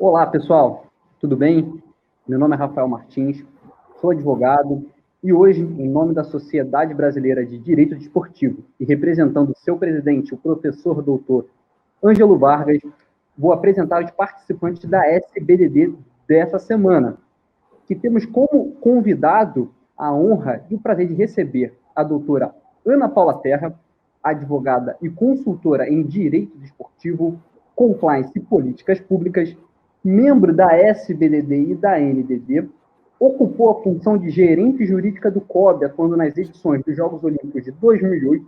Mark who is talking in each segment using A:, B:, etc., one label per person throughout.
A: Olá, pessoal, tudo bem? Meu nome é Rafael Martins, sou advogado e hoje, em nome da Sociedade Brasileira de Direito Desportivo e representando seu presidente, o professor doutor Ângelo Vargas, vou apresentar os participantes da SBDD dessa semana, que temos como convidado a honra e o prazer de receber a doutora Ana Paula Terra, advogada e consultora em Direito Desportivo, Compliance e Políticas Públicas, membro da SBDD e da NDD, ocupou a função de gerente jurídica do COB, atuando nas edições dos Jogos Olímpicos de 2008,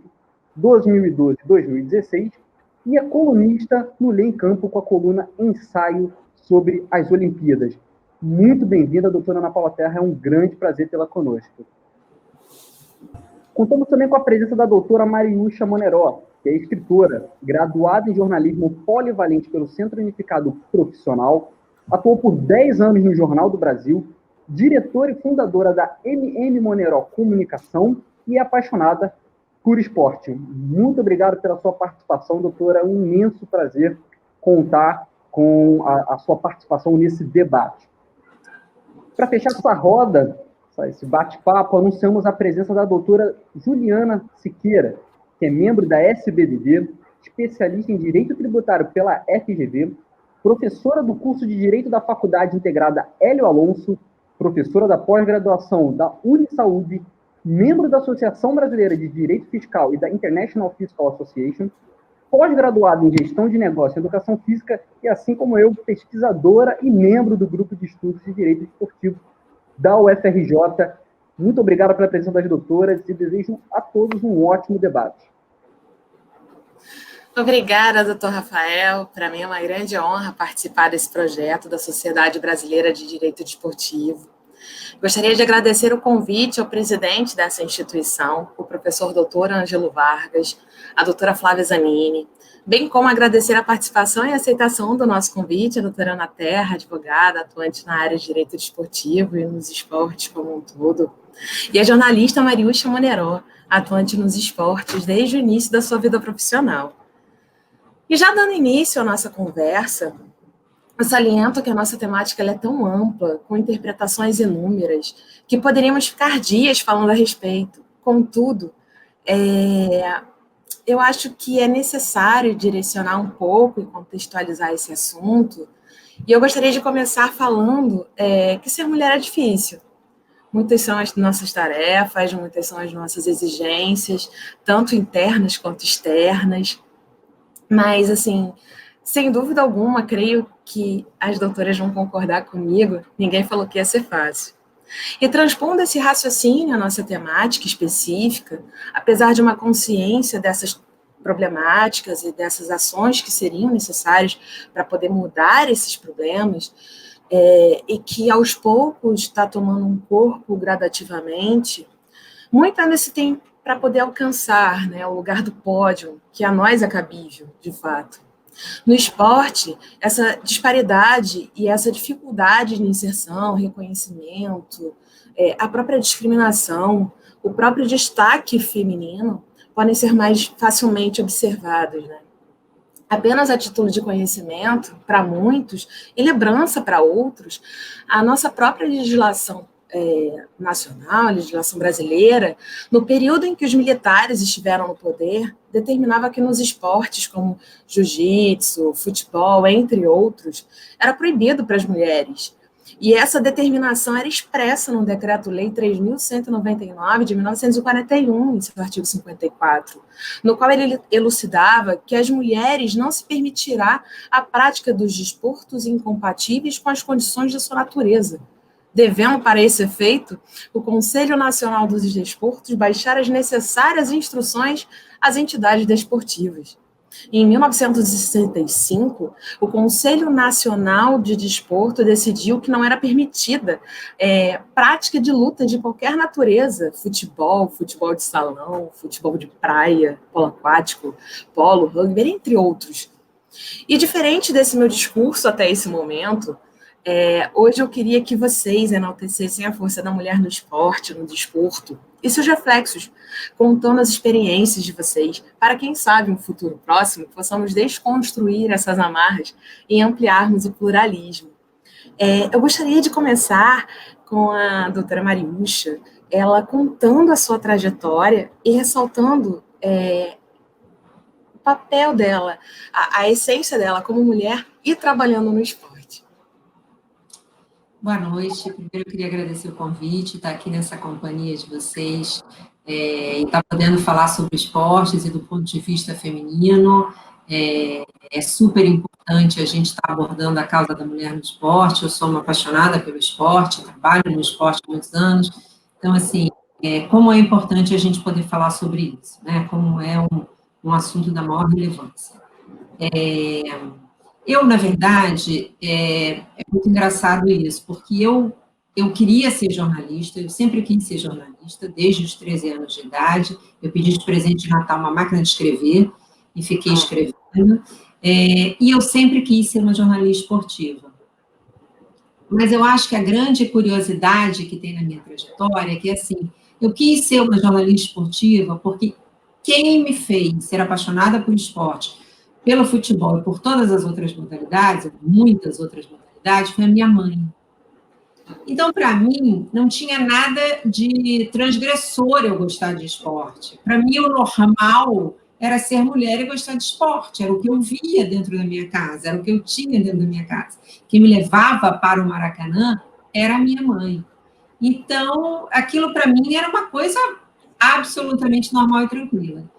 A: 2012 e 2016, e é colunista no Lê em Campo com a coluna Ensaio sobre as Olimpíadas. Muito bem-vinda, doutora Ana Paula Terra, é um grande prazer tê-la conosco. Contamos também com a presença da doutora Mariúcha Moneró, que é escritora, graduada em jornalismo polivalente pelo Centro Unificado Profissional, atuou por 10 anos no Jornal do Brasil, diretora e fundadora da MM Moneró Comunicação e é apaixonada por esporte. Muito obrigado pela sua participação, doutora. É um imenso prazer contar com a sua participação nesse debate. Para fechar essa roda, esse bate-papo, anunciamos a presença da doutora Juliana Siqueira, que é membro da SBDD, especialista em Direito Tributário pela FGV, professora do curso de Direito da Faculdade Integrada Hélio Alonso, professora da pós-graduação da Unisaúde, membro da Associação Brasileira de Direito Fiscal e da International Fiscal Association, pós-graduada em Gestão de Negócio e Educação Física e, assim como eu, pesquisadora e membro do Grupo de Estudos de Direito Esportivo da UFRJ. Muito obrigado pela presença das doutoras e desejo a todos um ótimo debate.
B: Obrigada, doutor Rafael. Para mim é uma grande honra participar desse projeto da Sociedade Brasileira de Direito Desportivo. Gostaria de agradecer o convite ao presidente dessa instituição, o professor doutor Ângelo Vargas, a doutora Flávia Zanini, bem como agradecer a participação e aceitação do nosso convite, a doutora Ana Terra, advogada, atuante na área de direito desportivo e nos esportes como um todo, e a jornalista Mariúcha Moneró, atuante nos esportes desde o início da sua vida profissional. E já dando início à nossa conversa, eu saliento que a nossa temática é tão ampla, com interpretações inúmeras, que poderíamos ficar dias falando a respeito. Contudo, eu acho que é necessário direcionar um pouco e contextualizar esse assunto, e eu gostaria de começar falando que ser mulher é difícil. Muitas são as nossas tarefas, muitas são as nossas exigências, tanto internas quanto externas, mas, assim, sem dúvida alguma, creio que as doutoras vão concordar comigo, ninguém falou que ia ser fácil. E transpondo esse raciocínio à nossa temática específica, apesar de uma consciência dessas problemáticas e dessas ações que seriam necessárias para poder mudar esses problemas, e que aos poucos está tomando um corpo gradativamente, muito ainda se tem para poder alcançar, né, o lugar do pódio, que a nós é cabível, de fato. No esporte, essa disparidade e essa dificuldade de inserção, reconhecimento, a própria discriminação, o próprio destaque feminino podem ser mais facilmente observados, né? Apenas a título de conhecimento, para muitos, e lembrança para outros, a nossa própria legislação nacional, a legislação brasileira, no período em que os militares estiveram no poder, determinava que nos esportes como jiu-jitsu, futebol, entre outros, era proibido para as mulheres. E essa determinação era expressa no Decreto-Lei 3.199 de 1941, em seu artigo 54, no qual ele elucidava que as mulheres não se permitirá a prática dos desportos incompatíveis com as condições de sua natureza, devendo, para esse efeito, o Conselho Nacional dos Desportos baixar as necessárias instruções às entidades desportivas. Em 1965, o Conselho Nacional de Desporto decidiu que não era permitida prática de luta de qualquer natureza, futebol de salão, futebol de praia, polo aquático, polo, rugby, entre outros. E diferente desse meu discurso até esse momento, hoje eu queria que vocês enaltecessem a força da mulher no esporte, no desporto, e seus reflexos, contando as experiências de vocês, para quem sabe, um futuro próximo, possamos desconstruir essas amarras e ampliarmos o pluralismo. Eu gostaria de começar com a doutora Mariúcha, ela contando a sua trajetória e ressaltando o papel dela, a essência dela como mulher e trabalhando no esporte.
C: Boa noite. Primeiro, eu queria agradecer o convite, estar aqui nessa companhia de vocês, e estar podendo falar sobre esportes e do ponto de vista feminino. É super importante a gente estar abordando a causa da mulher no esporte. Eu sou uma apaixonada pelo esporte, trabalho no esporte há muitos anos. Então, assim, como é importante a gente poder falar sobre isso, né? Como é um assunto da maior relevância. Eu, na verdade, é muito engraçado isso, porque eu queria ser jornalista, eu sempre quis ser jornalista, desde os 13 anos de idade. Eu pedi de presente de Natal uma máquina de escrever, e fiquei escrevendo, e eu sempre quis ser uma jornalista esportiva. Mas eu acho que a grande curiosidade que tem na minha trajetória é que, assim, eu quis ser uma jornalista esportiva porque quem me fez ser apaixonada por esporte, pelo futebol e por todas as outras modalidades, muitas outras modalidades, foi a minha mãe. Então, para mim, não tinha nada de transgressor eu gostar de esporte. Para mim, o normal era ser mulher e gostar de esporte. Era o que eu via dentro da minha casa, era o que eu tinha dentro da minha casa. Quem me levava para o Maracanã era a minha mãe. Então, aquilo para mim era uma coisa absolutamente normal e tranquila.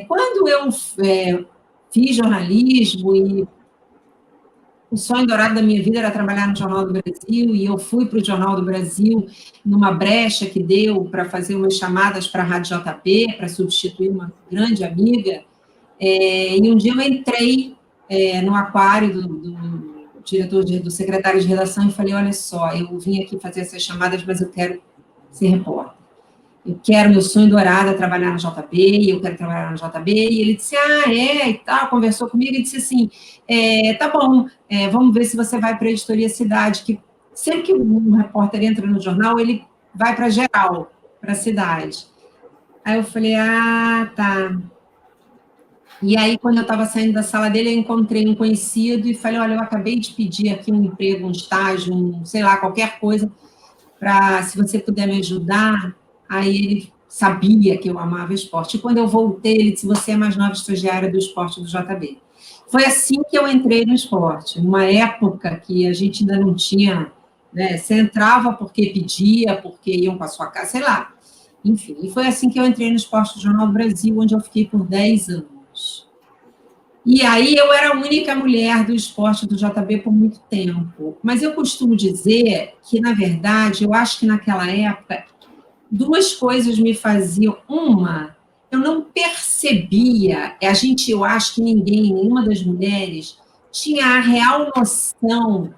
C: Quando eu fiz jornalismo e o sonho dourado da minha vida era trabalhar no Jornal do Brasil, e eu fui para o Jornal do Brasil numa brecha que deu para fazer umas chamadas para a Rádio JP, para substituir uma grande amiga, e um dia eu entrei no aquário do secretário de redação e falei, olha só, eu vim aqui fazer essas chamadas, mas eu quero ser repórter. Eu quero, meu sonho dourado é trabalhar na JB, e eu quero trabalhar na JB, e ele disse, e tal, conversou comigo, e disse assim, tá bom, vamos ver se você vai para a Editoria Cidade, que sempre que um repórter entra no jornal, ele vai para geral, para a cidade. Aí eu falei, tá. E aí, quando eu estava saindo da sala dele, eu encontrei um conhecido e falei, olha, eu acabei de pedir aqui um emprego, um estágio, sei lá, qualquer coisa, se você puder me ajudar. Aí ele sabia que eu amava esporte. E quando eu voltei, ele disse, você é a mais nova estagiária do esporte do JB. Foi assim que eu entrei no esporte, numa época que a gente ainda não tinha, né, você entrava porque pedia, porque iam para a sua casa, sei lá. Enfim, e foi assim que eu entrei no esporte do Jornal do Brasil, onde eu fiquei por 10 anos. E aí eu era a única mulher do esporte do JB por muito tempo. Mas eu costumo dizer que, na verdade, eu acho que naquela época, duas coisas me faziam. Uma, eu não percebia, eu acho que nenhuma das mulheres tinha a real noção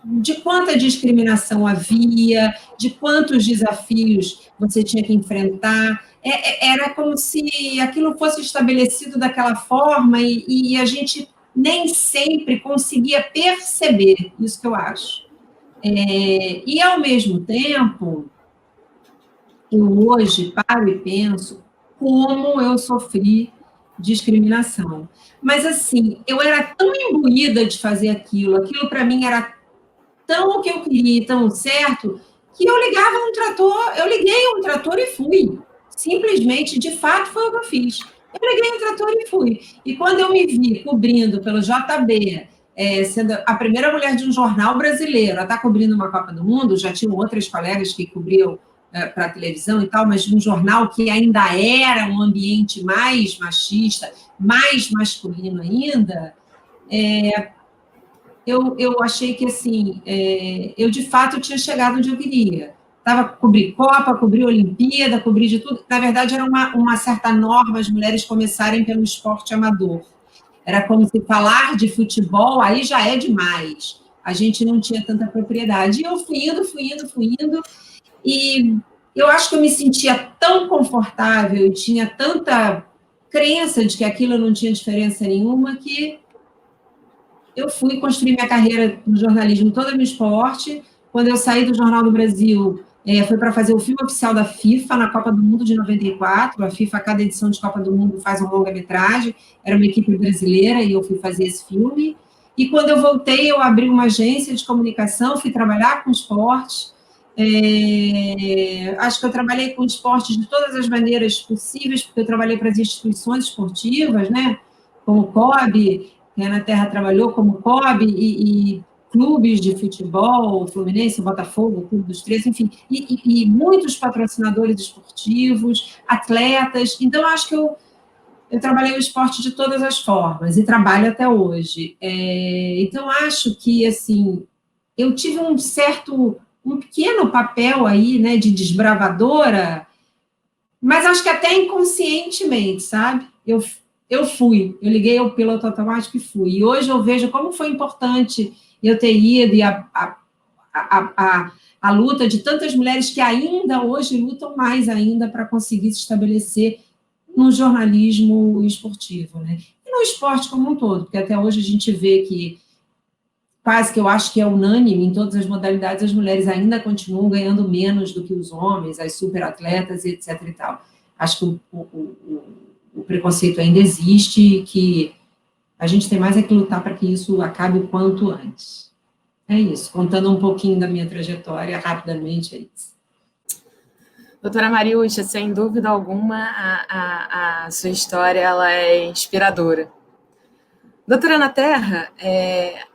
C: de quanta discriminação havia, de quantos desafios você tinha que enfrentar. Era como se aquilo fosse estabelecido daquela forma e a gente nem sempre conseguia perceber, isso que eu acho. E, ao mesmo tempo, eu hoje paro e penso como eu sofri discriminação. Mas, assim, eu era tão imbuída de fazer aquilo para mim era tão o que eu queria, tão certo, que eu liguei um trator e fui. Simplesmente, de fato, foi o que eu fiz. Eu liguei um trator e fui. E quando eu me vi cobrindo pelo JB, sendo a primeira mulher de um jornal brasileiro a estar cobrindo uma Copa do Mundo, já tinham outras colegas que cobriam para a televisão e tal, mas de um jornal que ainda era um ambiente mais machista, mais masculino ainda, eu achei que, assim, eu, de fato, tinha chegado onde eu queria. Cobri Copa, cobri Olimpíada, cobri de tudo. Na verdade, era uma certa norma as mulheres começarem pelo esporte amador. Era como se falar de futebol, aí já é demais. A gente não tinha tanta propriedade. E eu fui indo, e eu acho que eu me sentia tão confortável e tinha tanta crença de que aquilo não tinha diferença nenhuma que eu fui construir minha carreira no jornalismo toda no esporte. Quando eu saí do Jornal do Brasil, foi para fazer o filme oficial da FIFA na Copa do Mundo de 94. A FIFA, a cada edição de Copa do Mundo, faz uma longa-metragem. Era uma equipe brasileira e eu fui fazer esse filme. E quando eu voltei, eu abri uma agência de comunicação, fui trabalhar com esporte. Acho que eu trabalhei com esporte de todas as maneiras possíveis, porque eu trabalhei para as instituições esportivas, né? Como COB, que a Ana Terra trabalhou como COB, e clubes de futebol, Fluminense, Botafogo, Clube dos 13, enfim, e muitos patrocinadores esportivos, atletas. Então, acho que eu trabalhei o esporte de todas as formas e trabalho até hoje. Então, acho que, assim, eu tive um pequeno papel aí, né, de desbravadora, mas acho que até inconscientemente, sabe? Eu liguei o piloto automático e fui. E hoje eu vejo como foi importante eu ter ido e a luta de tantas mulheres que ainda hoje lutam mais ainda para conseguir se estabelecer no jornalismo esportivo, né? E no esporte como um todo, porque até hoje a gente vê que quase que eu acho que é unânime, em todas as modalidades, as mulheres ainda continuam ganhando menos do que os homens, as superatletas, etc. e tal. Acho que o preconceito ainda existe e que a gente tem mais é que lutar para que isso acabe o quanto antes. É isso, contando um pouquinho da minha trajetória, rapidamente, é isso.
B: Doutora Mariúcha, sem dúvida alguma, a sua história ela é inspiradora. Doutora Ana Terra,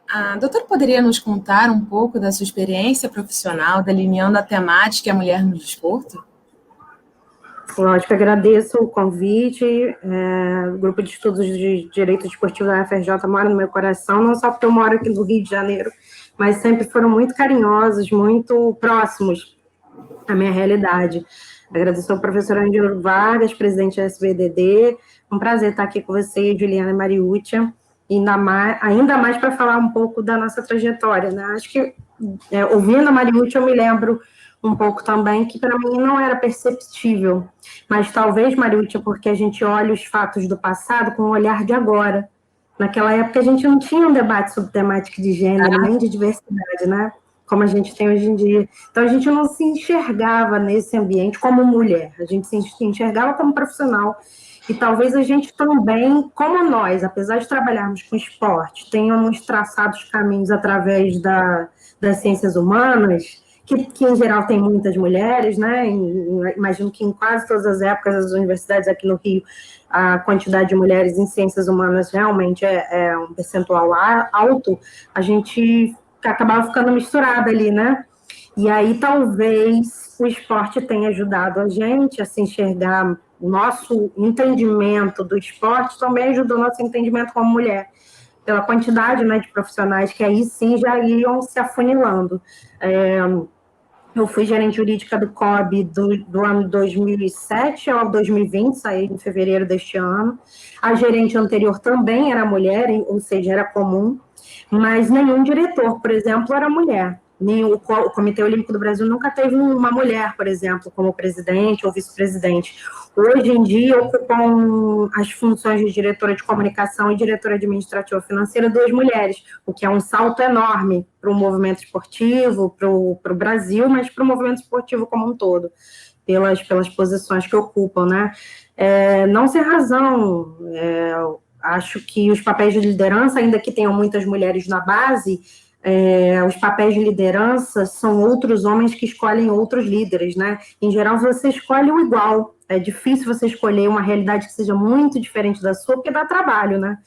B: a doutora poderia nos contar um pouco da sua experiência profissional delineando a temática e a mulher no desporto?
D: Lógico, agradeço o convite. O Grupo de Estudos de Direito Desportivo da UFRJ mora no meu coração, não só porque eu moro aqui no Rio de Janeiro, mas sempre foram muito carinhosos, muito próximos à minha realidade. Agradeço ao professor Ângelo Vargas, presidente da SBDD. Um prazer estar aqui com você, Juliana Mariúcha, e ainda mais para falar um pouco da nossa trajetória, né? Acho que, ouvindo a Mariúcha, eu me lembro um pouco também que para mim não era perceptível, mas talvez, Mariúcha, porque a gente olha os fatos do passado com o olhar de agora. Naquela época a gente não tinha um debate sobre temática de gênero, nem de diversidade, né? Como a gente tem hoje em dia. Então a gente não se enxergava nesse ambiente como mulher, a gente se enxergava como profissional. E talvez a gente também, como nós, apesar de trabalharmos com esporte, tenhamos traçado os caminhos através das ciências humanas, que em geral tem muitas mulheres, né? Imagino que em quase todas as épocas das universidades aqui no Rio, a quantidade de mulheres em ciências humanas realmente é um percentual alto, a gente acabava ficando misturada ali, né? E aí talvez o esporte tenha ajudado a gente a se enxergar, o nosso entendimento do esporte também ajudou o nosso entendimento como mulher, pela quantidade, né, de profissionais que aí sim já iam se afunilando. Eu fui gerente jurídica do COB do ano 2007 ao 2020, saí em fevereiro deste ano. A gerente anterior também era mulher, ou seja, era comum, mas nenhum diretor, por exemplo, era mulher. Nem o Comitê Olímpico do Brasil nunca teve uma mulher, por exemplo, como presidente ou vice-presidente. Hoje em dia, ocupam as funções de diretora de comunicação e diretora administrativa financeira 2 mulheres, o que é um salto enorme para o movimento esportivo, para o Brasil, mas para o movimento esportivo como um todo, pelas posições que ocupam, né? Não sem razão, acho que os papéis de liderança, ainda que tenham muitas mulheres na base, os papéis de liderança são outros homens que escolhem outros líderes, né? Em geral, você escolhe o igual. É difícil você escolher uma realidade que seja muito diferente da sua, porque dá trabalho, né?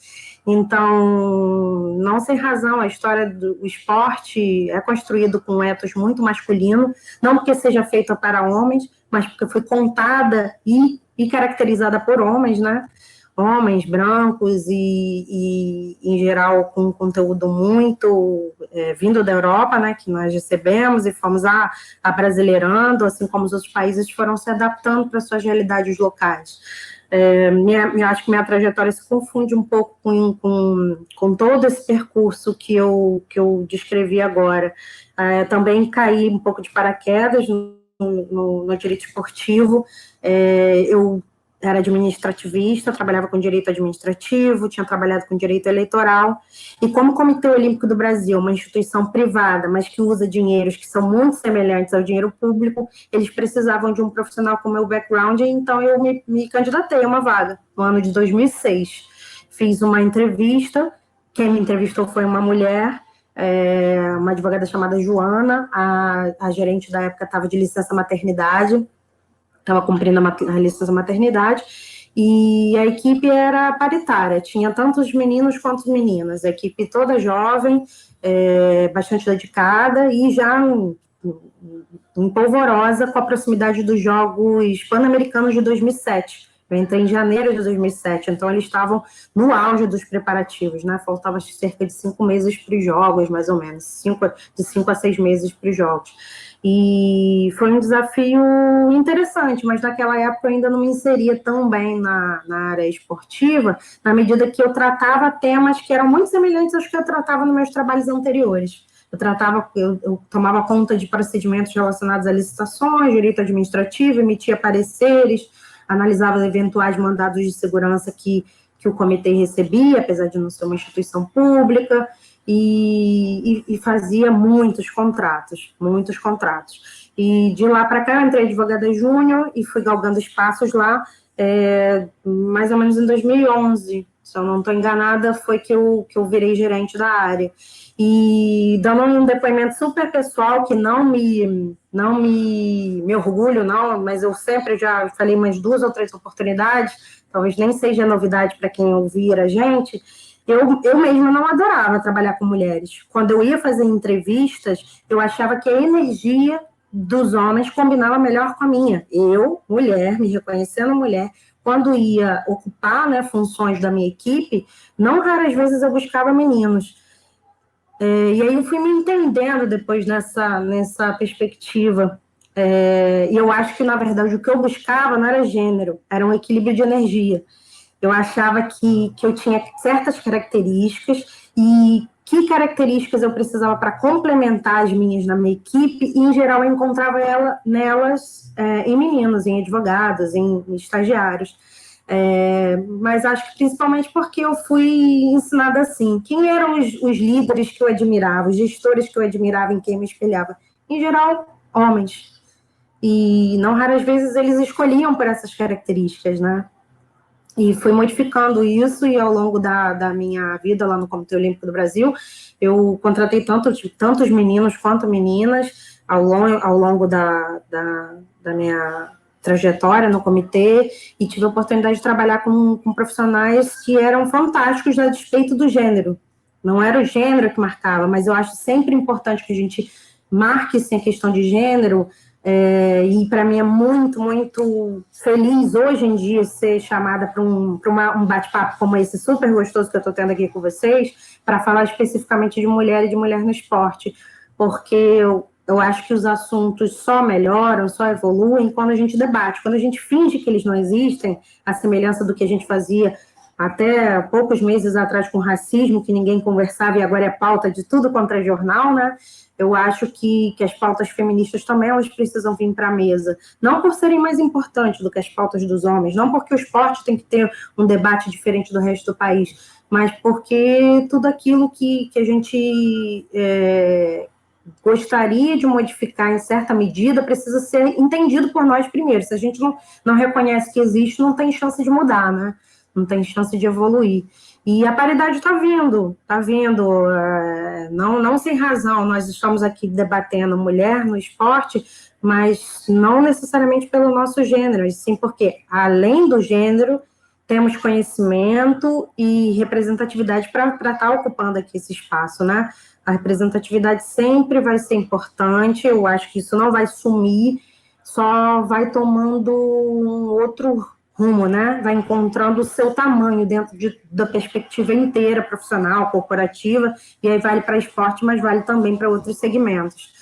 D: Então, não sem razão, a história do esporte é construído com um ethos muito masculino, não porque seja feita para homens, mas porque foi contada e caracterizada por homens, né? Homens brancos e em geral, com conteúdo muito vindo da Europa, né, que nós recebemos e fomos abrasileirando, assim como os outros países foram se adaptando para suas realidades locais. Acho que minha trajetória se confunde um pouco com todo esse percurso que eu descrevi agora. Também caí um pouco de paraquedas no direito esportivo. Eu era administrativista, trabalhava com direito administrativo, tinha trabalhado com direito eleitoral, e como o Comitê Olímpico do Brasil, uma instituição privada, mas que usa dinheiros que são muito semelhantes ao dinheiro público, eles precisavam de um profissional com meu background, então eu me candidatei a uma vaga, no ano de 2006. Fiz uma entrevista, quem me entrevistou foi uma mulher, uma advogada chamada Joana, a gerente da época estava de licença maternidade, estava cumprindo a licença maternidade, e a equipe era paritária, tinha tanto os meninos quanto as meninas, a equipe toda jovem, bastante dedicada, e já empolvorosa com a proximidade dos Jogos Pan-Americanos de 2007. Eu entrei em janeiro de 2007, então eles estavam no auge dos preparativos, né? Faltava cerca de 5 meses para os Jogos, mais ou menos, de 5 a 6 meses para os Jogos. E foi um desafio interessante, mas naquela época eu ainda não me inseria tão bem na área esportiva, na medida que eu tratava temas que eram muito semelhantes aos que eu tratava nos meus trabalhos anteriores. Eu tomava conta de procedimentos relacionados a licitações, direito administrativo, emitia pareceres, analisava eventuais mandados de segurança que o comitê recebia, apesar de não ser uma instituição pública, e fazia muitos contratos. E de lá para cá, eu entrei advogada júnior e fui galgando espaços lá, mais ou menos em 2011, se eu não estou enganada, foi que eu virei gerente da área. E dando um depoimento super pessoal, que não me orgulho, não, mas eu sempre já falei umas 2 ou 3 oportunidades, talvez nem seja novidade para quem ouvir a gente, eu mesma não adorava trabalhar com mulheres. Quando eu ia fazer entrevistas, eu achava que a energia dos homens combinava melhor com a minha. Eu, mulher, me reconhecendo mulher, quando ia ocupar, né, funções da minha equipe, não raras vezes eu buscava meninos. E aí eu fui me entendendo depois nessa perspectiva. E eu acho que, na verdade, o que eu buscava não era gênero, era um equilíbrio de energia. Eu achava que eu tinha certas características e que características eu precisava para complementar as minhas na minha equipe, e, em geral, eu encontrava nelas em meninos, em advogados, em estagiários. Mas acho que principalmente porque eu fui ensinada assim. Quem eram os líderes que eu admirava, os gestores que eu admirava, em quem eu me espelhava? Em geral, homens. E não raras vezes eles escolhiam por essas características, né? E fui modificando isso, e ao longo da minha vida lá no Comitê Olímpico do Brasil, eu contratei tantos meninos quanto meninas ao longo da minha trajetória no comitê, e tive a oportunidade de trabalhar com profissionais que eram fantásticos a despeito do gênero. Não era o gênero que marcava, mas eu acho sempre importante que a gente marque, sim, a questão de gênero. E para mim é muito, muito feliz hoje em dia ser chamada para um bate-papo como esse super gostoso que eu estou tendo aqui com vocês, para falar especificamente de mulher e de mulher no esporte, porque eu acho que os assuntos só melhoram, só evoluem quando a gente debate, quando a gente finge que eles não existem, a semelhança do que a gente fazia até poucos meses atrás com racismo, que ninguém conversava e agora é pauta de tudo contra jornal, né? Eu acho que as pautas feministas também, elas precisam vir para a mesa. Não por serem mais importantes do que as pautas dos homens, não porque o esporte tem que ter um debate diferente do resto do país, mas porque tudo aquilo que a gente gostaria de modificar em certa medida precisa ser entendido por nós primeiro. Se a gente não reconhece que existe, não tem chance de mudar, né? Não tem chance de evoluir. E a paridade está vindo, não sem razão. Nós estamos aqui debatendo mulher no esporte, mas não necessariamente pelo nosso gênero, e sim porque, além do gênero, temos conhecimento e representatividade para estar ocupando aqui esse espaço, né? A representatividade sempre vai ser importante, eu acho que isso não vai sumir, só vai tomando um outro rumo, né? Vai encontrando o seu tamanho dentro da perspectiva inteira, profissional, corporativa, e aí vale para esporte, mas vale também para outros segmentos.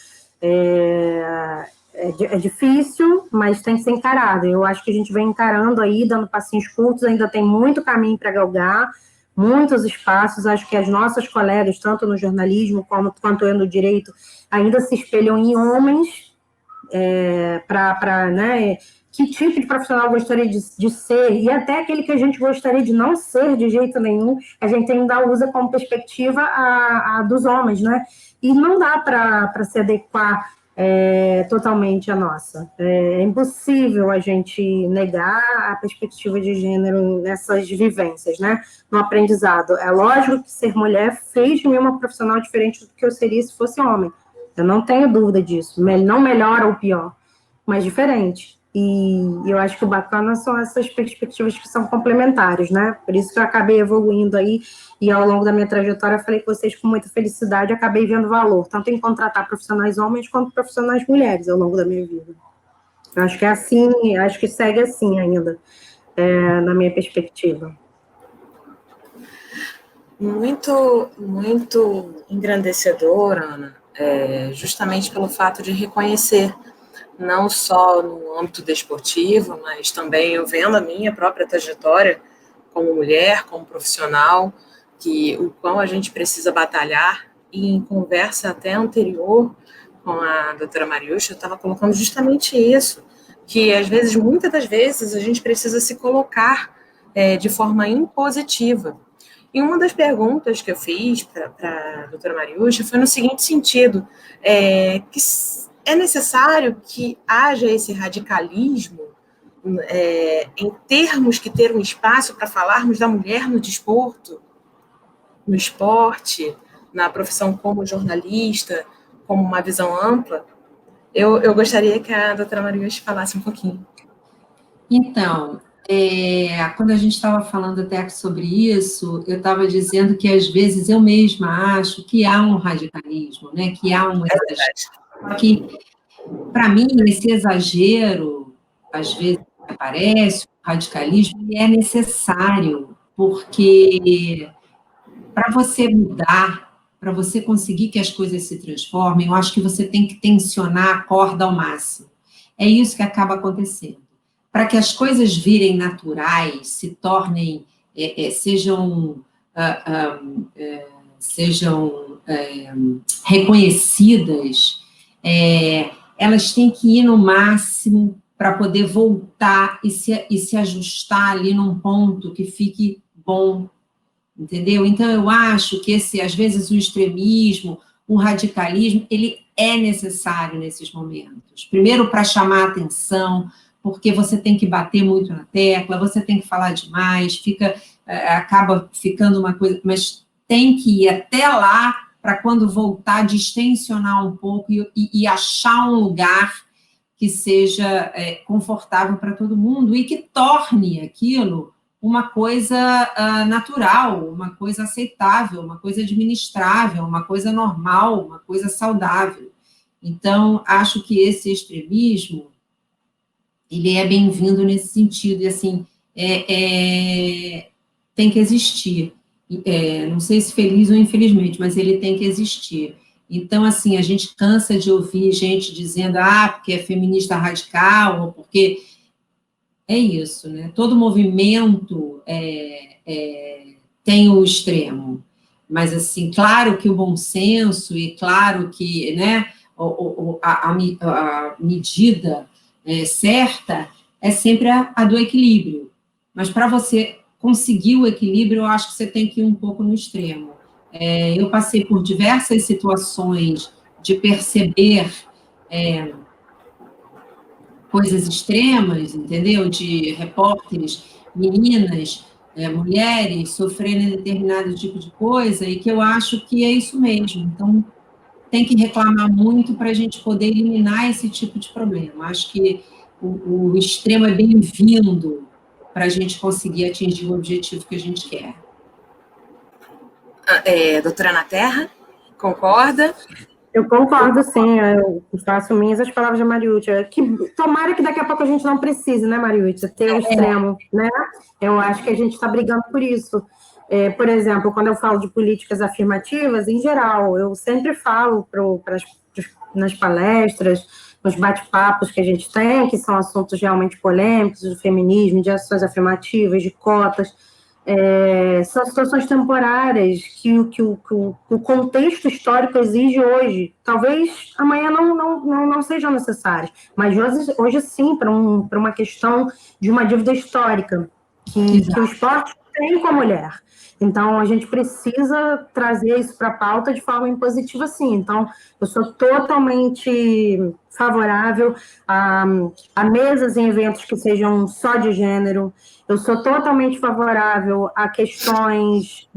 D: É difícil, mas tem que ser encarado. Eu acho que a gente vem encarando aí, dando passinhos curtos, ainda tem muito caminho para galgar, muitos espaços. Acho que as nossas colegas, tanto no jornalismo quanto eu no direito, ainda se espelham em homens, né, que tipo de profissional eu gostaria de ser, e até aquele que a gente gostaria de não ser de jeito nenhum, a gente ainda usa como perspectiva a dos homens, né? E não dá para se adequar totalmente a nossa. É impossível a gente negar a perspectiva de gênero nessas vivências, né? No aprendizado. É lógico que ser mulher fez de mim uma profissional diferente do que eu seria se fosse homem. Eu não tenho dúvida disso. Não melhor ou pior, mas diferente. E eu acho que o bacana são essas perspectivas que são complementares, né? Por isso que eu acabei evoluindo aí, e ao longo da minha trajetória eu falei com vocês com muita felicidade, acabei vendo valor, tanto em contratar profissionais homens quanto profissionais mulheres ao longo da minha vida. Eu acho que é assim, acho que segue assim ainda, na minha perspectiva.
B: Muito, muito engrandecedor, Ana, justamente pelo fato de reconhecer, não só no âmbito desportivo, mas também eu vendo a minha própria trajetória como mulher, como profissional, que o quão a gente precisa batalhar, e em conversa até anterior com a doutora Mariúcha, eu estava colocando justamente isso, que às vezes, muitas das vezes, a gente precisa se colocar de forma impositiva. E uma das perguntas que eu fiz para a doutora Mariúcha foi no seguinte sentido, que é necessário que haja esse radicalismo em termos que ter um espaço para falarmos da mulher no desporto, no esporte, na profissão como jornalista, como uma visão ampla. Eu gostaria que a doutora Mariúcha falasse um pouquinho.
C: Então, quando a gente estava falando até sobre isso, eu estava dizendo que, às vezes, eu mesma acho que há um radicalismo, né? Que há um exagero. Que, para mim, esse exagero, às vezes, aparece, o radicalismo, ele é necessário, porque para você mudar, para você conseguir que as coisas se transformem, eu acho que você tem que tensionar a corda ao máximo. É isso que acaba acontecendo. Para que as coisas virem naturais, se tornem, sejam reconhecidas, elas têm que ir no máximo para poder voltar e se ajustar ali num ponto que fique bom, entendeu? Então, eu acho que às vezes, o extremismo, o radicalismo, ele é necessário nesses momentos. Primeiro, para chamar a atenção, porque você tem que bater muito na tecla, você tem que falar demais, acaba ficando uma coisa, mas tem que ir até lá para, quando voltar, distensionar um pouco e achar um lugar que seja confortável para todo mundo e que torne aquilo uma coisa natural, uma coisa aceitável, uma coisa administrável, uma coisa normal, uma coisa saudável. Então, acho que esse extremismo, ele é bem-vindo nesse sentido, e assim, tem que existir. Não sei se feliz ou infelizmente, mas ele tem que existir. Então, assim, a gente cansa de ouvir gente dizendo, porque é feminista radical, ou porque... É isso, né? Todo movimento tem o extremo. Mas, assim, claro que o bom senso, e claro que, né, a medida certa é sempre a do equilíbrio. Mas, para você conseguir o equilíbrio, eu acho que você tem que ir um pouco no extremo. Eu passei por diversas situações de perceber coisas extremas, entendeu? De repórteres, meninas, mulheres sofrendo determinado tipo de coisa, e que eu acho que é isso mesmo. Então, tem que reclamar muito para a gente poder eliminar esse tipo de problema. Acho que o extremo é bem-vindo para a gente conseguir atingir o objetivo que a gente quer.
B: Doutora Ana Terra, concorda?
D: Eu concordo, sim, eu faço minhas as palavras da Mariúcha. Tomara que daqui a pouco a gente não precise, né, Mariúcha, ter o extremo, né? Eu acho que a gente está brigando por isso. Por exemplo, quando eu falo de políticas afirmativas, em geral, eu sempre falo nas palestras, nos bate-papos que a gente tem, que são assuntos realmente polêmicos, do feminismo, de ações afirmativas, de cotas. são situações temporárias que o contexto histórico exige hoje. Talvez amanhã não sejam necessárias, mas hoje sim, para uma questão de uma dívida histórica que o esporte tem com a mulher. Então, a gente precisa trazer isso para a pauta de forma impositiva, sim. Então, eu sou totalmente favorável a mesas em eventos que sejam só de gênero. Eu sou totalmente favorável a questões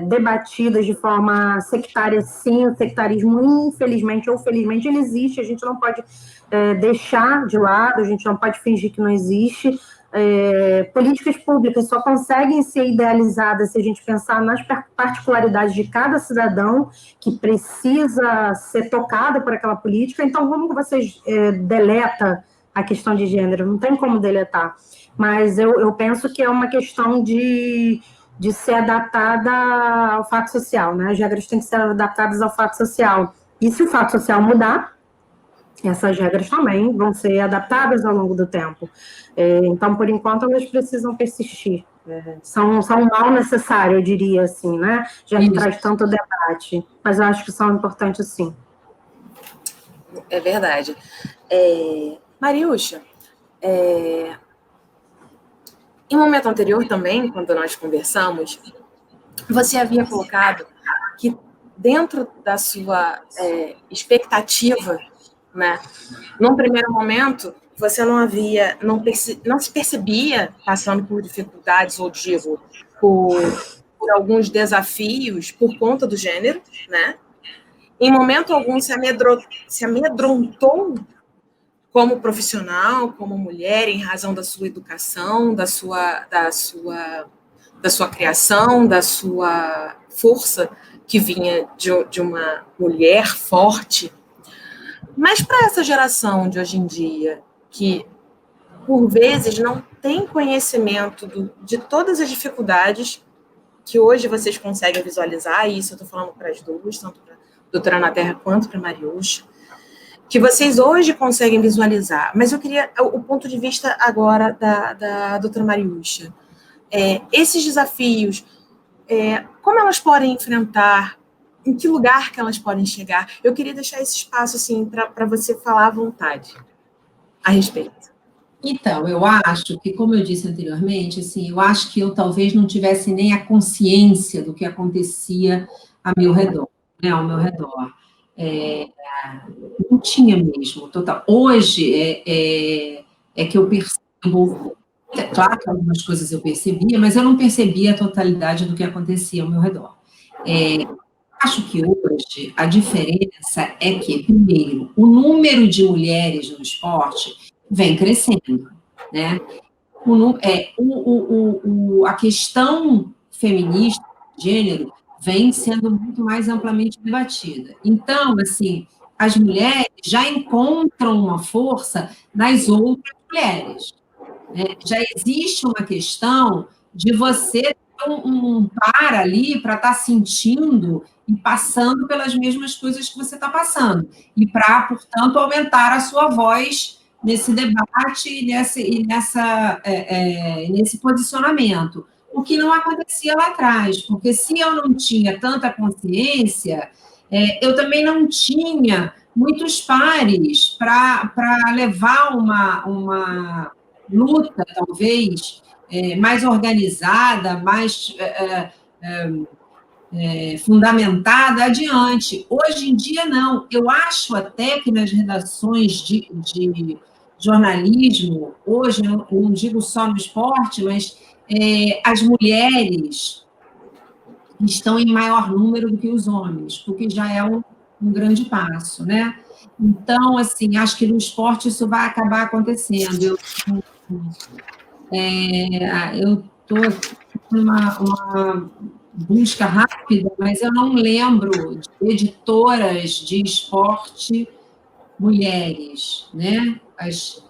D: debatidas de forma sectária, sim. O sectarismo, infelizmente ou felizmente, ele existe. A gente não pode deixar de lado, a gente não pode fingir que não existe. Políticas públicas só conseguem ser idealizadas se a gente pensar nas particularidades de cada cidadão que precisa ser tocado por aquela política. Então, como que vocês deleta a questão de gênero? Não tem como deletar. Mas eu penso que é uma questão de ser adaptada ao fato social, né? As regras têm que ser adaptadas ao fato social. E se o fato social mudar, essas regras também vão ser adaptadas ao longo do tempo. Então, por enquanto, elas precisam persistir. São um mal necessário, eu diria assim, né? Já que traz tanto debate. Mas eu acho que são importantes, sim.
B: É verdade. Mariúcha, em um momento anterior também, quando nós conversamos, você havia colocado que dentro da sua expectativa, né, num primeiro momento, você não se percebia passando por dificuldades, ou digo, por alguns desafios por conta do gênero, né? Em momento algum se amedrontou como profissional, como mulher, em razão da sua educação, da sua criação, da sua força que vinha de uma mulher forte. Mas para essa geração de hoje em dia, que por vezes não tem conhecimento de todas as dificuldades que hoje vocês conseguem visualizar, e isso eu estou falando para as duas, tanto para a doutora Ana Terra quanto para a Mariúcha, que vocês hoje conseguem visualizar. Mas eu queria o ponto de vista agora da doutora Mariúcha. Esses desafios, como elas podem enfrentar, em que lugar que elas podem chegar? Eu queria deixar esse espaço assim, para você falar à vontade a respeito.
C: Então, eu acho que, como eu disse anteriormente, assim, eu acho que eu talvez não tivesse nem a consciência do que acontecia ao meu redor. Não tinha mesmo, total. Hoje é que eu percebo, claro que algumas coisas eu percebia, mas eu não percebia a totalidade do que acontecia ao meu redor. Acho que hoje a diferença é que, primeiro, o número de mulheres no esporte vem crescendo, né? A questão feminista, de gênero, vem sendo muito mais amplamente debatida. Então, assim, as mulheres já encontram uma força nas outras mulheres, né? Já existe uma questão de você ter um par ali para estar sentindo e passando pelas mesmas coisas que você está passando, e para, portanto, aumentar a sua voz nesse debate e nesse posicionamento, o que não acontecia lá atrás, porque se eu não tinha tanta consciência, eu também não tinha muitos pares para levar uma luta, talvez, mais organizada, mais fundamentada adiante. Hoje em dia, não. Eu acho até que nas redações de jornalismo, hoje, eu não digo só no esporte, mas as mulheres estão em maior número do que os homens, o que já é um grande passo, né? Então, assim, acho que no esporte isso vai acabar acontecendo. Eu estou numa busca rápida, mas eu não lembro de editoras de esporte mulheres, né? As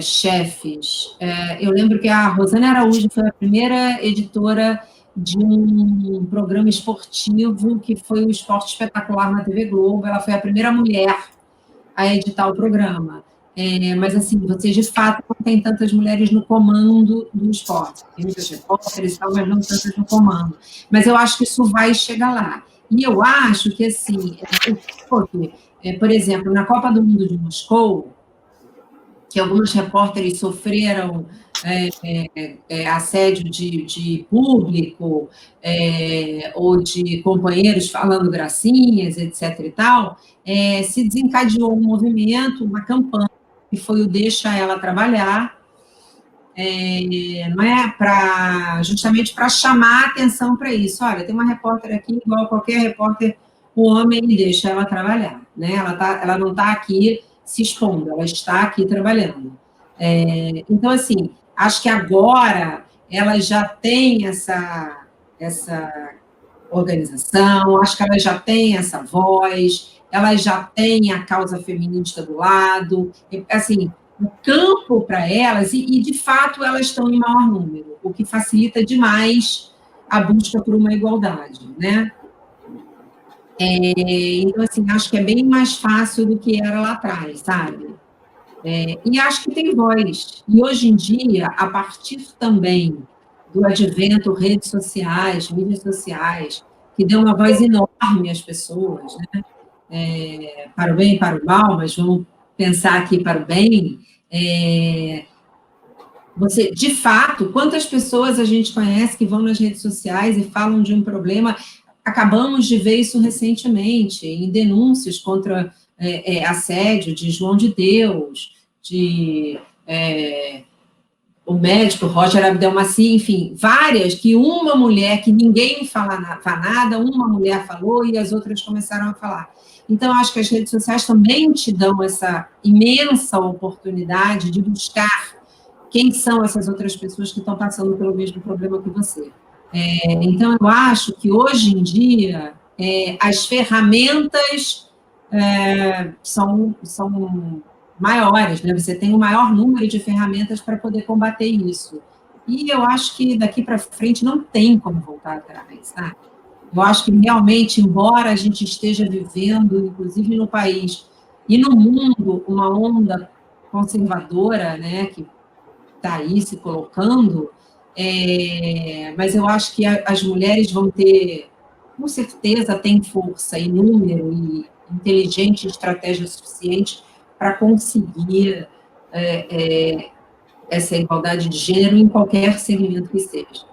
C: chefes. Eu lembro que a Rosane Araújo foi a primeira editora de um programa esportivo que foi o Esporte Espetacular na TV Globo. Ela foi a primeira mulher a editar o programa. mas, assim, você, de fato, não tem tantas mulheres no comando do esporte. Tem muitas repórteres e tal, mas não tantas no comando. Mas eu acho que isso vai chegar lá. E eu acho que, assim, por exemplo, na Copa do Mundo de Moscou, que algumas repórteres sofreram assédio de público, ou de companheiros falando gracinhas, etc. e tal, se desencadeou um movimento, uma campanha, que foi o Deixa Ela Trabalhar, não é? Justamente para chamar a atenção para isso. Olha, tem uma repórter aqui, igual qualquer repórter, o homem deixa ela trabalhar, né? Ela não está aqui se expondo, ela está aqui trabalhando. Então, assim, acho que agora ela já tem essa organização, acho que ela já tem essa voz, ela já tem a causa feminista do lado, assim, o campo para elas, e de fato elas estão em maior número, o que facilita demais a busca por uma igualdade, né? Então, assim, acho que é bem mais fácil do que era lá atrás, sabe? E acho que tem voz. E hoje em dia, a partir também do advento redes sociais, mídias sociais, que deu uma voz enorme às pessoas, né? Para o bem e para o mal, mas vamos pensar aqui para o bem. Você, de fato, quantas pessoas a gente conhece que vão nas redes sociais e falam de um problema? Acabamos de ver isso recentemente, em denúncias contra assédio de João de Deus, o médico Roger Abdelmaci, enfim, várias, que uma mulher, que ninguém fala nada, uma mulher falou e as outras começaram a falar. Então, acho que as redes sociais também te dão essa imensa oportunidade de buscar quem são essas outras pessoas que estão passando pelo mesmo problema que você. Então, eu acho que, hoje em dia, as ferramentas são maiores, né? Você tem um maior número de ferramentas para poder combater isso. E eu acho que daqui para frente não tem como voltar atrás, sabe? Eu acho que realmente, embora a gente esteja vivendo, inclusive no país e no mundo, uma onda conservadora, né, que está aí se colocando, mas eu acho que as mulheres vão ter, com certeza, tem força e número e inteligente estratégia suficiente para conseguir essa igualdade de gênero em qualquer segmento que seja.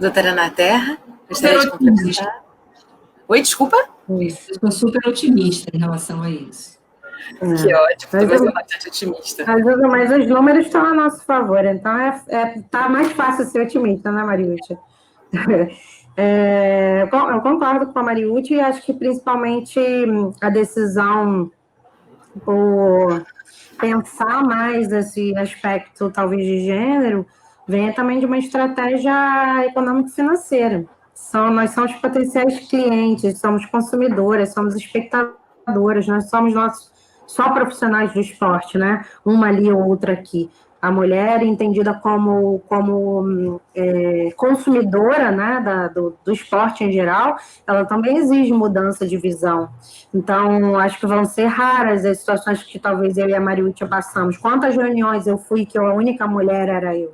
B: Doutora Ana Terra, gostaria de complementar? Oi, desculpa?
C: Eu estou super otimista em relação a isso.
B: Que ótimo, também sou bastante otimista.
D: Mas os números estão a nosso favor, então tá mais fácil ser otimista, né, Mariúcha? Eu concordo com a Mariúcha e acho que principalmente a decisão por pensar mais esse aspecto, talvez, de gênero, vem também de uma estratégia econômico-financeira. Nós somos potenciais clientes, somos consumidoras, somos espectadoras, nós somos só profissionais do esporte, né? Uma ali ou outra aqui. A mulher, entendida como consumidora, né, do esporte em geral, ela também exige mudança de visão. Então, acho que vão ser raras as situações que talvez eu e a Mariúcha passamos. Quantas reuniões eu fui que a única mulher era eu?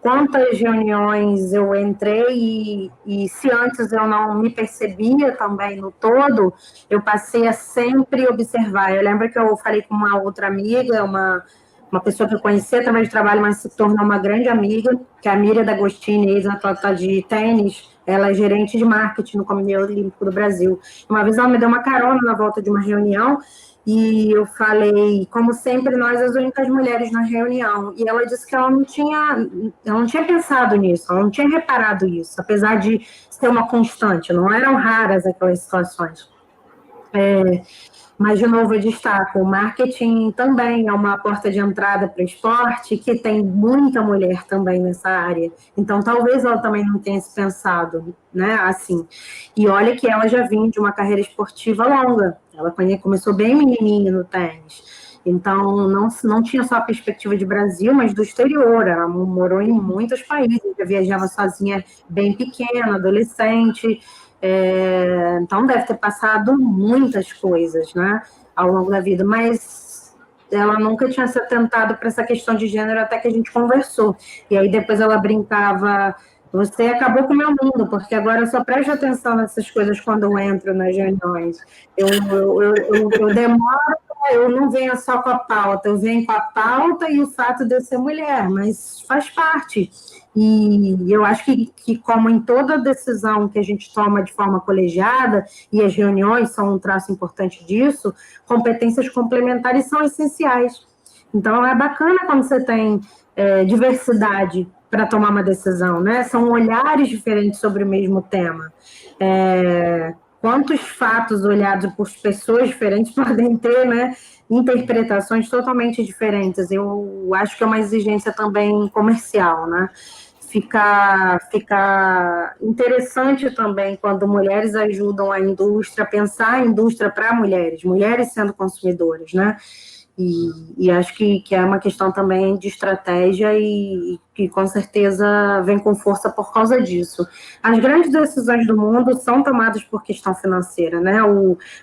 D: Quantas reuniões eu entrei e se antes eu não me percebia também no todo, eu passei a sempre observar. Eu lembro que eu falei com uma outra amiga, uma pessoa que eu conhecia através de trabalho, mas se tornou uma grande amiga, que é a Miriam D'Agostini, ex-atleta de tênis. Ela é gerente de marketing no Comitê Olímpico do Brasil. Uma vez ela me deu uma carona na volta de uma reunião e eu falei, como sempre, nós as únicas mulheres na reunião. E ela disse que ela não tinha pensado nisso, ela não tinha reparado isso, apesar de ser uma constante, não eram raras aquelas situações. Mas, de novo, eu destaco, o marketing também é uma porta de entrada para o esporte, que tem muita mulher também nessa área. Então, talvez ela também não tenha se pensado, né, assim. E olha que ela já vinha de uma carreira esportiva longa. Ela começou bem menininha no tênis. Então, não tinha só a perspectiva de Brasil, mas do exterior. Ela morou em muitos países, já viajava sozinha bem pequena, adolescente. Então, deve ter passado muitas coisas, né, ao longo da vida, mas ela nunca tinha se atentado para essa questão de gênero até que a gente conversou. E aí depois ela brincava, você acabou com o meu mundo, porque agora eu só presto atenção nessas coisas quando eu entro nas reuniões. Eu demoro, eu não venho só com a pauta, eu venho com a pauta e o fato de eu ser mulher, mas faz parte. E eu acho que como em toda decisão que a gente toma de forma colegiada, e as reuniões são um traço importante disso, competências complementares são essenciais. Então, é bacana quando você tem diversidade para tomar uma decisão, né? São olhares diferentes sobre o mesmo tema. Quantos fatos olhados por pessoas diferentes podem ter, né, interpretações totalmente diferentes? Eu acho que é uma exigência também comercial, né? Fica interessante também quando mulheres ajudam a indústria a pensar a indústria para mulheres sendo consumidoras, né? E acho que é uma questão também de estratégia e que com certeza vem com força por causa disso. As grandes decisões do mundo são tomadas por questão financeira, né?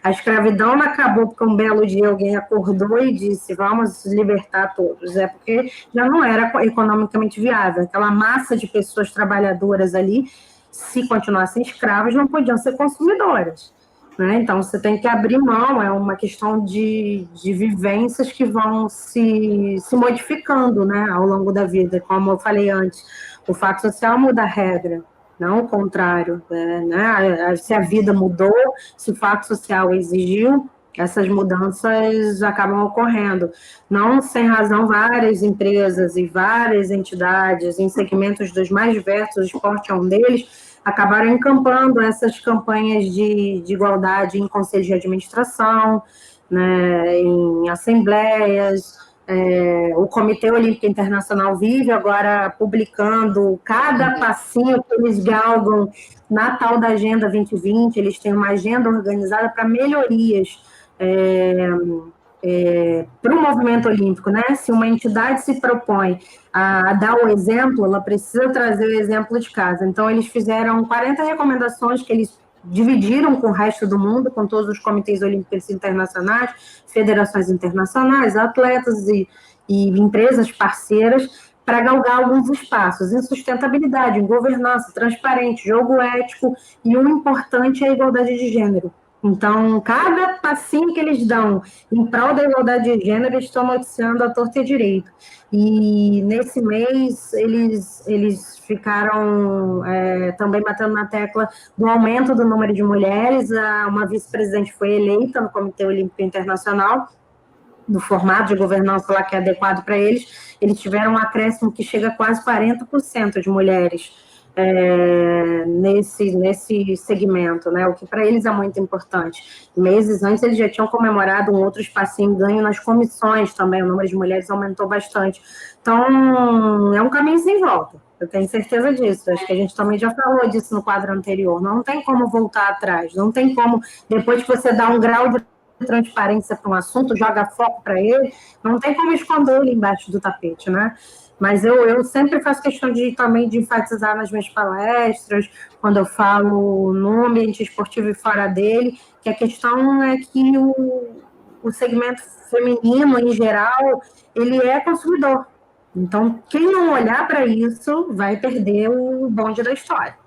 D: A escravidão não acabou porque um belo dia alguém acordou e disse, vamos libertar todos. É porque já não era economicamente viável. Aquela massa de pessoas trabalhadoras ali, se continuassem escravas, não podiam ser consumidoras. Né? Então, você tem que abrir mão, é uma questão de vivências que vão se modificando, né, ao longo da vida. Como eu falei antes, o fato social muda a regra, não o contrário. Né? Se a vida mudou, se o fato social exigiu, essas mudanças acabam ocorrendo. Não sem razão, várias empresas e várias entidades em segmentos dos mais diversos, o esporte é um deles, acabaram encampando essas campanhas de igualdade em conselhos de administração, né, em assembleias. O Comitê Olímpico Internacional vive agora publicando cada passinho que eles galgam na tal da Agenda 2020, eles têm uma agenda organizada para melhorias para o movimento olímpico, né? Se uma entidade se propõe a dar o exemplo, ela precisa trazer o exemplo de casa. Então, eles fizeram 40 recomendações que eles dividiram com o resto do mundo, com todos os comitês olímpicos internacionais, federações internacionais, atletas e empresas parceiras, para galgar alguns espaços em sustentabilidade, em governança, transparente, jogo ético, e o importante é a igualdade de gênero. Então, cada passinho que eles dão em prol da igualdade de gênero, eles estão noticiando a torta e a direito. E nesse mês, eles ficaram também batendo na tecla do aumento do número de mulheres. Uma vice-presidente foi eleita no Comitê Olímpico Internacional, no formato de governança lá que é adequado para eles. Eles tiveram um acréscimo que chega a quase 40% de mulheres nesse segmento, né? O que para eles é muito importante. Meses antes eles já tinham comemorado um outro espacinho ganho nas comissões também, o número de mulheres aumentou bastante. Então, é um caminho sem volta, eu tenho certeza disso. Acho que a gente também já falou disso no quadro anterior. Não tem como voltar atrás, não tem como, depois que você dá um grau de transparência para um assunto, joga foco para ele, não tem como esconder ele embaixo do tapete, né? Mas eu sempre faço questão também de enfatizar nas minhas palestras, quando eu falo no ambiente esportivo e fora dele, que a questão é que o segmento feminino, em geral, ele é consumidor. Então, quem não olhar para isso vai perder o bonde da história.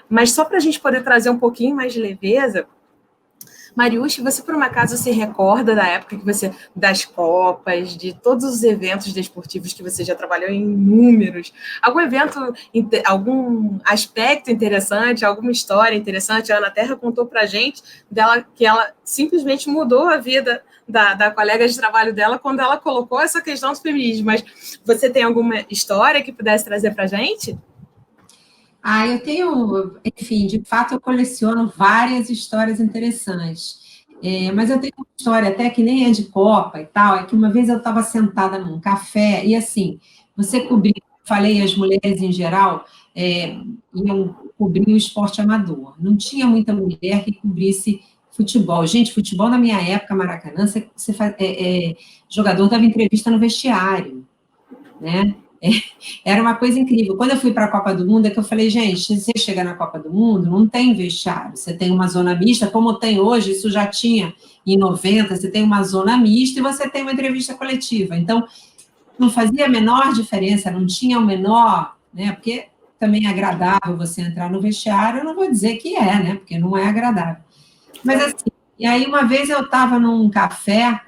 B: Mas só para a gente poder trazer um pouquinho mais de leveza, Mariucci, você por um acaso se recorda da época que você, das Copas, de todos os eventos desportivos que você já trabalhou em números? Algum evento, algum aspecto interessante, alguma história interessante? A Ana Terra contou para a gente dela que ela simplesmente mudou a vida da colega de trabalho dela quando ela colocou essa questão do feminismo. Mas você tem alguma história que pudesse trazer para a gente?
C: Eu tenho, enfim, de fato eu coleciono várias histórias interessantes, mas eu tenho uma história até que nem é de Copa e tal, é que uma vez eu estava sentada num café e assim, você cobria, falei, as mulheres em geral iam cobrir o esporte amador, não tinha muita mulher que cobrisse futebol. Gente, futebol na minha época, Maracanã, jogador dava entrevista no vestiário, né? Era uma coisa incrível. Quando eu fui para a Copa do Mundo, é que eu falei, gente, se você chegar na Copa do Mundo, não tem vestiário. Você tem uma zona mista, como tem hoje, isso já tinha em 90, você tem uma zona mista e você tem uma entrevista coletiva. Então, não fazia a menor diferença, não tinha o menor, né? Porque também é agradável você entrar no vestiário, eu não vou dizer que é, né? Porque não é agradável. Mas assim, e aí uma vez eu estava num café,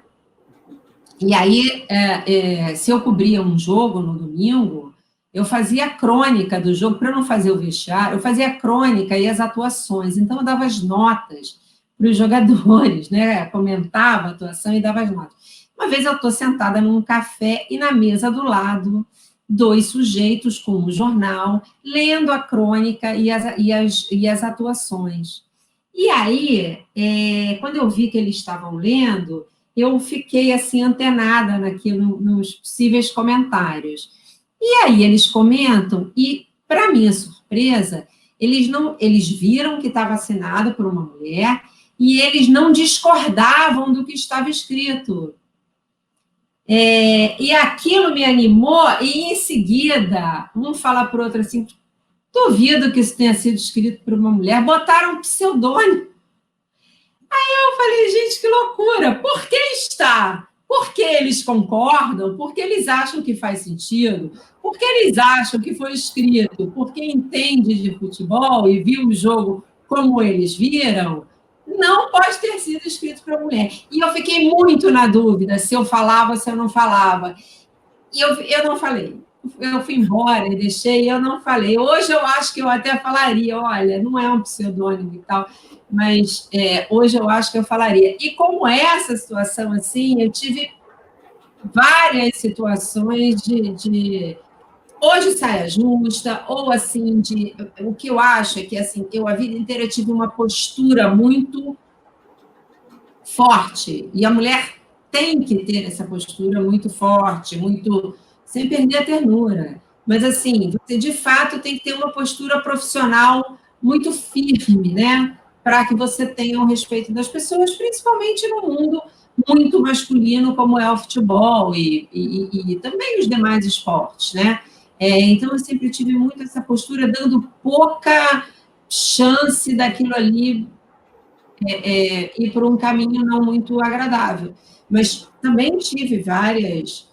C: e aí, se eu cobria um jogo no domingo, eu fazia a crônica do jogo, para não fazer o vestiário, eu fazia a crônica e as atuações, então eu dava as notas para os jogadores, né? Comentava a atuação e dava as notas. Uma vez eu estou sentada num café e na mesa do lado, 2 sujeitos com um jornal, lendo a crônica e as atuações. E aí, quando eu vi que eles estavam lendo, eu fiquei assim antenada naquilo, nos possíveis comentários. E aí eles comentam, e, para minha surpresa, eles viram que estava assinado por uma mulher e eles não discordavam do que estava escrito. E aquilo me animou, e em seguida, um fala para o outro assim, duvido que isso tenha sido escrito por uma mulher, botaram um pseudônimo. Eu falei, gente, que loucura! Por que está? Porque eles concordam? Porque eles acham que faz sentido? Porque eles acham que foi escrito? Porque entende de futebol e viu o jogo como eles viram? Não pode ter sido escrito para mulher. E eu fiquei muito na dúvida se eu falava ou se eu não falava. E eu não falei. Eu fui embora e deixei, eu não falei. Hoje eu acho que eu até falaria, olha, não é um pseudônimo e tal, mas hoje eu acho que eu falaria. E como essa situação, assim, eu tive várias situações de hoje saia justa, ou assim, o que eu acho é que, assim, eu a vida inteira tive uma postura muito forte, e a mulher tem que ter essa postura muito forte, muito sem perder a ternura. Mas, assim, você, de fato, tem que ter uma postura profissional muito firme, né? Para que você tenha o respeito das pessoas, principalmente no mundo muito masculino, como é o futebol e também os demais esportes, né? Então, eu sempre tive muito essa postura, dando pouca chance daquilo ali ir por um caminho não muito agradável. Mas também tive várias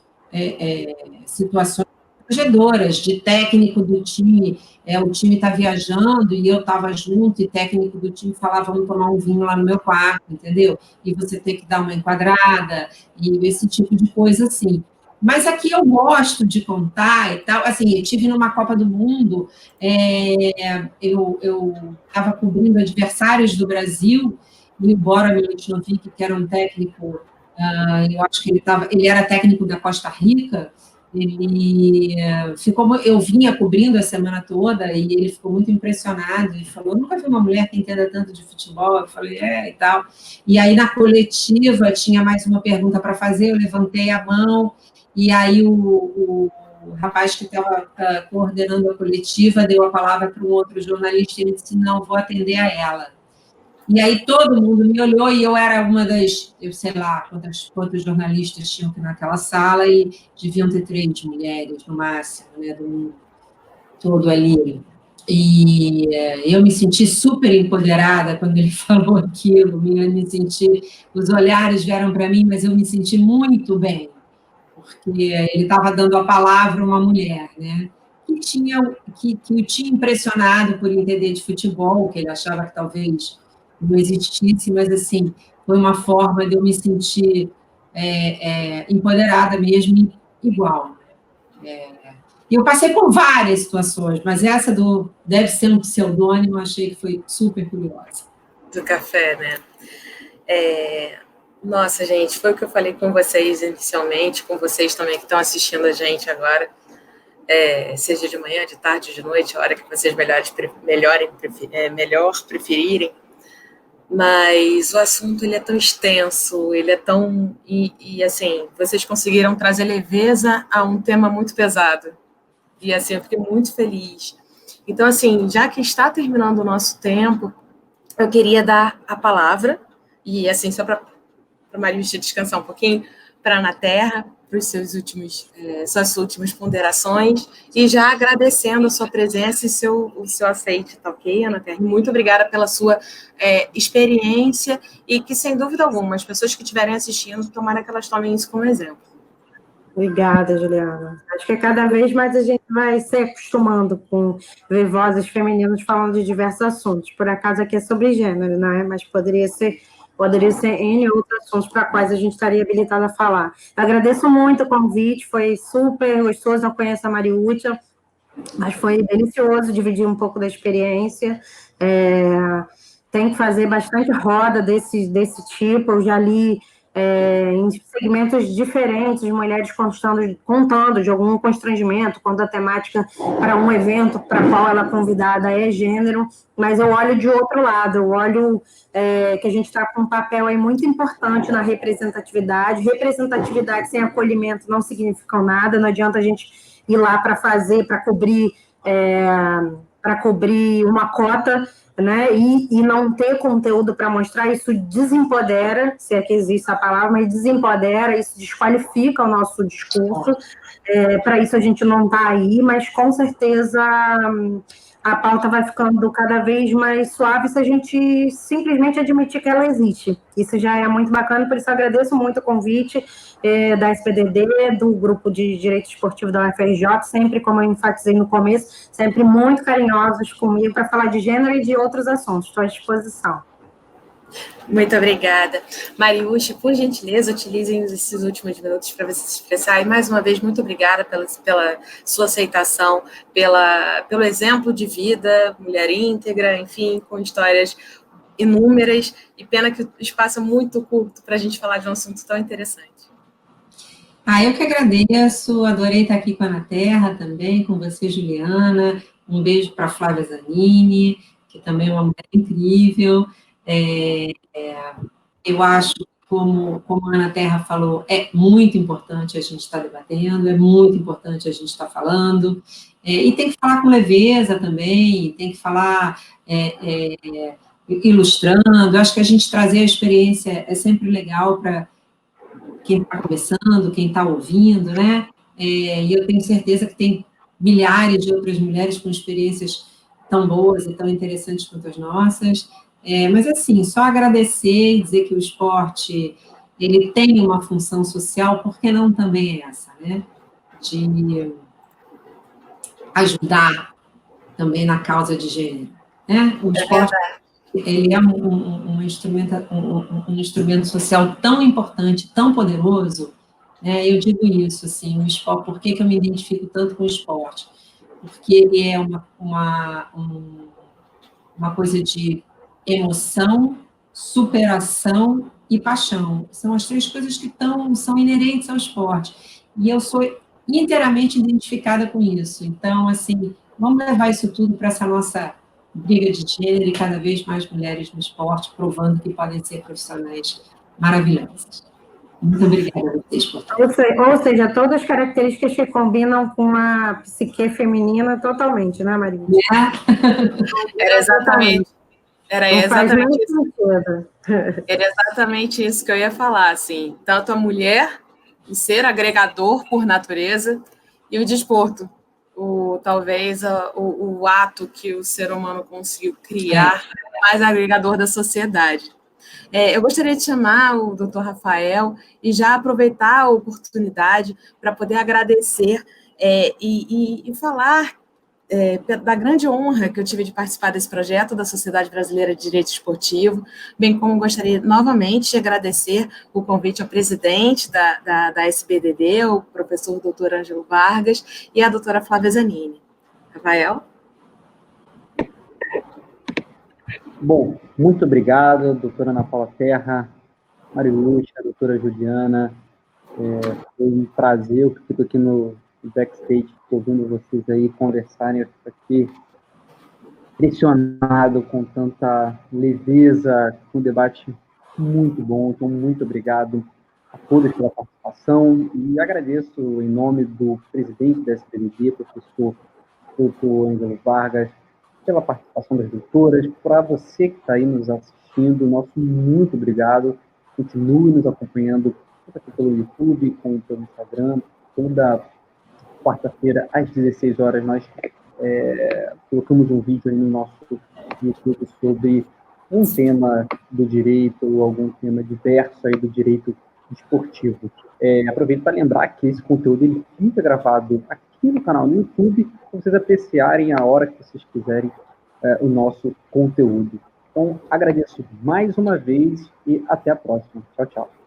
C: situações constrangedoras de técnico do time, o time está viajando e eu estava junto, e técnico do time falava, vamos tomar um vinho lá no meu quarto, entendeu? E você tem que dar uma enquadrada, e esse tipo de coisa assim. Mas aqui eu gosto de contar e tal, assim, eu estive numa Copa do Mundo, eu estava cobrindo adversários do Brasil, e o Bora Milutinovic, que era um técnico, eu acho que ele era técnico da Costa Rica, eu vinha cobrindo a semana toda e ele ficou muito impressionado, ele falou, eu nunca vi uma mulher que entenda tanto de futebol, eu falei, e tal, e aí na coletiva tinha mais uma pergunta para fazer, eu levantei a mão, e aí o rapaz que estava coordenando a coletiva deu a palavra para um outro jornalista, e ele disse, não, vou atender a ela. E aí todo mundo me olhou e eu era uma das, eu sei lá quantos jornalistas tinham aqui naquela sala, e deviam ter 3 mulheres no máximo, né, do mundo todo ali. E eu me senti super empoderada quando ele falou aquilo, me senti, os olhares vieram para mim, mas eu me senti muito bem, porque ele estava dando a palavra a uma mulher, né? Que o tinha impressionado por entender de futebol, que ele achava que talvez não existisse, mas, assim, foi uma forma de eu me sentir empoderada mesmo, igual. E eu passei por várias situações, mas essa deve ser um pseudônimo, achei que foi super curiosa.
B: Do café, né? Nossa, gente, foi o que eu falei com vocês inicialmente, com vocês também que estão assistindo a gente agora, seja de manhã, de tarde, de noite, a hora que vocês melhor preferirem. Mas o assunto ele é tão extenso, ele é tão... E assim, vocês conseguiram trazer leveza a um tema muito pesado. E assim, eu fiquei muito feliz. Então, assim, já que está terminando o nosso tempo, eu queria dar a palavra, e assim, só para a Mariúcha descansar um pouquinho, para a Ana Terra, para suas últimas ponderações, e já agradecendo a sua presença e o seu aceite, tá ok, Ana Terra? Muito obrigada pela sua experiência, e que, sem dúvida alguma, as pessoas que estiverem assistindo, tomara que elas tomem isso como exemplo.
D: Obrigada, Juliana. Acho que cada vez mais a gente vai se acostumando com ver vozes femininas falando de diversos assuntos. Por acaso aqui é sobre gênero, né? Mas poderia ser N outros assuntos para quais a gente estaria habilitada a falar. Agradeço muito o convite, foi super gostoso, não conheço a Mariúcha, mas foi delicioso dividir um pouco da experiência. Tem que fazer bastante roda desse tipo, eu já li em segmentos diferentes, mulheres contando de algum constrangimento, quando a temática para um evento para qual ela é convidada é gênero, mas eu olho de outro lado, eu olho que a gente está com um papel aí muito importante na representatividade. Representatividade sem acolhimento não significa nada, não adianta a gente ir lá para cobrir uma cota, né, e não ter conteúdo para mostrar. Isso desempodera, se é que existe a palavra, mas desempodera, isso desqualifica o nosso discurso. Para isso a gente não está aí, mas com certeza a pauta vai ficando cada vez mais suave se a gente simplesmente admitir que ela existe. Isso já é muito bacana, por isso eu agradeço muito o convite da SPDD, do Grupo de Direito Esportivo da UFRJ, sempre, como eu enfatizei no começo, sempre muito carinhosos comigo para falar de gênero e de outros assuntos. Estou à disposição.
B: Muito obrigada. Mariúcha, por gentileza, utilizem esses últimos minutos para você se expressar. E, mais uma vez, muito obrigada pela sua aceitação, pelo exemplo de vida, mulher íntegra, enfim, com histórias inúmeras. E pena que o espaço é muito curto para a gente falar de um assunto tão interessante.
C: Eu que agradeço, adorei estar aqui com a Ana Terra também, com você, Juliana. Um beijo para a Flávia Zanini, que também é uma mulher incrível. Eu acho, como a Ana Terra falou, é muito importante a gente estar debatendo, é muito importante a gente estar falando, e tem que falar com leveza também, tem que falar ilustrando. Acho que a gente trazer a experiência é sempre legal para quem está conversando, quem está ouvindo, né? E eu tenho certeza que tem milhares de outras mulheres com experiências tão boas e tão interessantes quanto as nossas. Mas, assim, só agradecer e dizer que o esporte, ele tem uma função social, por que não também essa, né? De ajudar também na causa de gênero, né? O esporte, ele é um instrumento social tão importante, tão poderoso, né? Eu digo isso, assim, o esporte, por que eu me identifico tanto com o esporte? Porque ele é uma coisa de emoção, superação e paixão. São as três coisas que são inerentes ao esporte. E eu sou inteiramente identificada com isso. Então, assim, vamos levar isso tudo para essa nossa briga de gênero e cada vez mais mulheres no esporte, provando que podem ser profissionais maravilhosas. Muito obrigada a vocês por tudo.
D: Ou seja, todas as características que combinam com uma psique feminina totalmente, né, Maria?
B: Era exatamente isso que eu ia falar, assim, tanto a mulher, o ser agregador por natureza, e o desporto, talvez o ato que o ser humano conseguiu criar mais agregador da sociedade. Eu gostaria de chamar o Dr. Rafael e já aproveitar a oportunidade para poder agradecer e falar da grande honra que eu tive de participar desse projeto da Sociedade Brasileira de Direito Esportivo, bem como gostaria novamente de agradecer o convite ao presidente da SBDD, o professor Dr. Ângelo Vargas, e a doutora Flávia Zanini. Rafael?
A: Bom, muito obrigado, doutora Ana Paula Terra, Mariúcha, doutora Juliana. Foi um prazer, eu fico aqui no backstage, ouvindo vocês aí conversarem, eu fico aqui impressionado com tanta leveza, com um debate muito bom. Então, muito obrigado a todos pela participação e agradeço em nome do presidente da SBDD, professor Dr. Ângelo Vargas, pela participação das doutoras. Para você que está aí nos assistindo, nosso muito obrigado. Continue nos acompanhando tanto aqui pelo YouTube como pelo Instagram. Toda quarta-feira, às 16 horas, nós colocamos um vídeo aí no nosso YouTube sobre um tema do direito, ou algum tema diverso aí do direito esportivo. Aproveito para lembrar que esse conteúdo ele fica gravado aqui no canal no YouTube, para vocês apreciarem a hora que vocês quiserem o nosso conteúdo. Então, agradeço mais uma vez e até a próxima. Tchau, tchau.